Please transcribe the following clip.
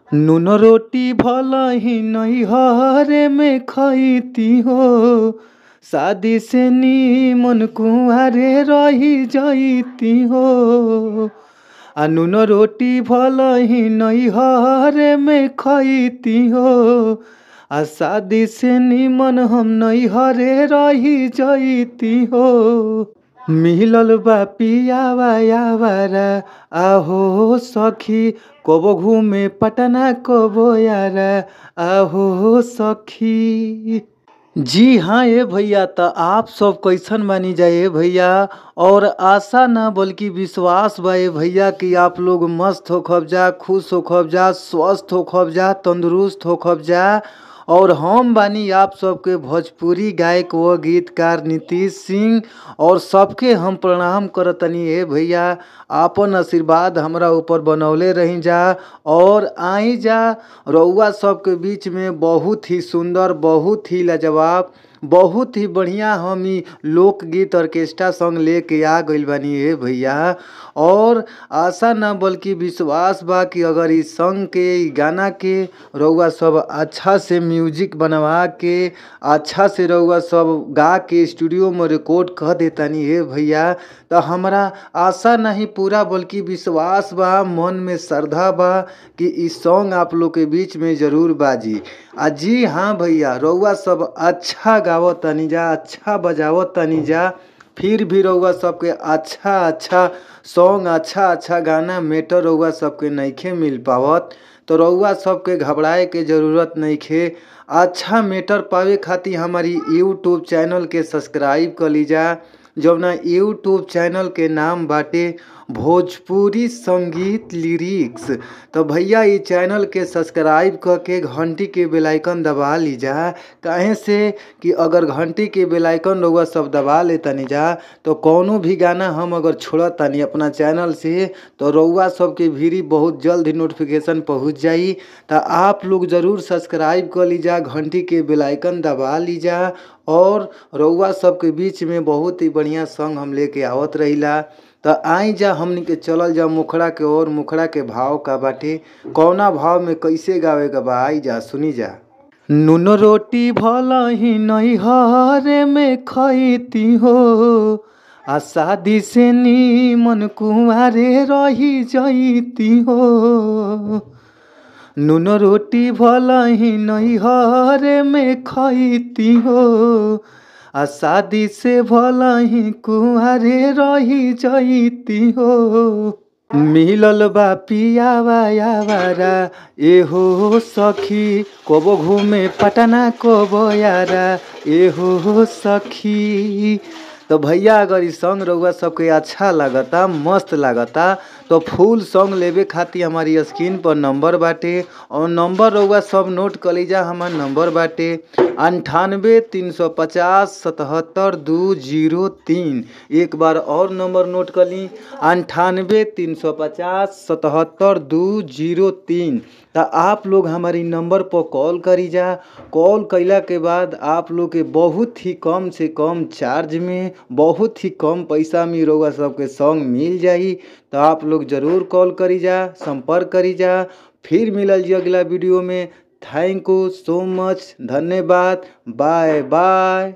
नून रोटी भलही नैहरे में खैती हो, शादी से नीमन कुंवारे रही जैती हो। नून रोटी भलही नैहरे में खैती हो, शादी से नीमन हम नैहरे रही जैती हो। मिलल बा पियावा यावारा आहो सखी, कबो घूमे पटना कबो यारा आहो सखी। जी हाँ ये भैया, तो आप सब कैसन बानी जाए भैया। और आशा ना बल्कि विश्वास बा ये भैया कि आप लोग मस्त हो खबजा, खुश हो खबजा, स्वस्थ हो खबजा, तंदुरुस्त हो खबजा। और हम बानी आप सबके भोजपुरी गायक व गीतकार नीतीश सिंह, और सबके हम प्रणाम करतनी है भैया। आपन आशीर्वाद हमरा ऊपर बनौले रही जा, और आई जा रउआ सबके बीच में बहुत ही सुंदर, बहुत ही लाजवाब, बहुत ही बढ़िया हम ही लोकगीत ऑर्केस्ट्रा सॉन्ग लेके आ गइल बानी है भैया। और आशा ना बल्कि विश्वास बा कि अगर इस सॉन्ग के, इ गाना के रउआ सब अच्छा से म्यूजिक बनवा के, अच्छा से रउआ सब गा के स्टूडियो में रिकॉर्ड कर देतानी है भैया, तो हमरा आशा नहीं पूरा बल्कि विश्वास बा, मन में श्रद्धा बा कि इस सॉन्ग आप लोग के बीच में ज़रूर बाजी। जी हाँ भैया, रउआ सब अच्छा गावत तनी जा, अच्छा बजावत तनी जा, फिर भी रउआ सबके अच्छा अच्छा सॉन्ग, अच्छा अच्छा गाना मेटर रउआ सबके नइखे मिल पावत। तो रउआ सबके घबराए के ज़रूरत नइखे। अच्छा मेटर पावे खातिर हमारी यूट्यूब चैनल के सब्सक्राइब कर लीजा, जौना यूट्यूब चैनल के नाम बाटे भोजपुरी संगीत लिरिक्स। तो भैया ये चैनल के सब्सक्राइब करके घंटी के बेल आइकन दबा लीजा। काहे से कि अगर घंटी के बेल आइकन रउआ सब दबा लेतनी जा, तो कौनो भी गाना हम अगर छोड़तनी अपना चैनल से, तो रउआ सबके भीरी बहुत जल्द ही नोटिफिकेशन पहुँच जाई। तो आप लोग ज़रूर सब्सक्राइब कर लीजा, घंटी के बेल आइकन दबा लीजा। और रउआ सबके बीच में बहुत ही बढ़िया सॉन्ग हम लेके आवत रहिला। तो आई जा हमनी के चलल जा मुखड़ा के ओर। मुखड़ा के भाव का बाटे, कौना भाव में कैसे गावे का बा, आई जा सुनी जा। नून रोटी भलही नैहरे में खैती हो, शादी से नीमन कुंवारे रही जैती हो। नून रोटी भलही नैहरे में खैती हो, शादी से भलही कुंवारे रही जैती हो। मिलल बा पियावा यावारा एहो सखी, कबो घूमे पटना कबो यारा एहो सखी। तो भैया अगर इस सॉन्ग रउआ सबके अच्छा लगता, मस्त लगता, तो फुल सॉन्ग लेवे खातिर हमारी स्क्रीन पर नंबर बाटे, और नंबर रउआ सब नोट कर लीजा। हमार नंबर बाटे 98 350 77 203। एक बार और नंबर नोट कर ली, 98 350 77 203। तो आप लोग हमारी नंबर पर कॉल करी जा। कॉल कैला के बाद आप लोग के बहुत ही कम से कम चार्ज में, बहुत ही कम पैसा में रउआ सबके सॉन्ग मिल जाई। तो आप लोग ज़रूर कॉल करी जा, संपर्क करी जा। फिर मिलल जी अगला वीडियो में। थैंक यू सो मच, धन्यवाद, बाय बाय।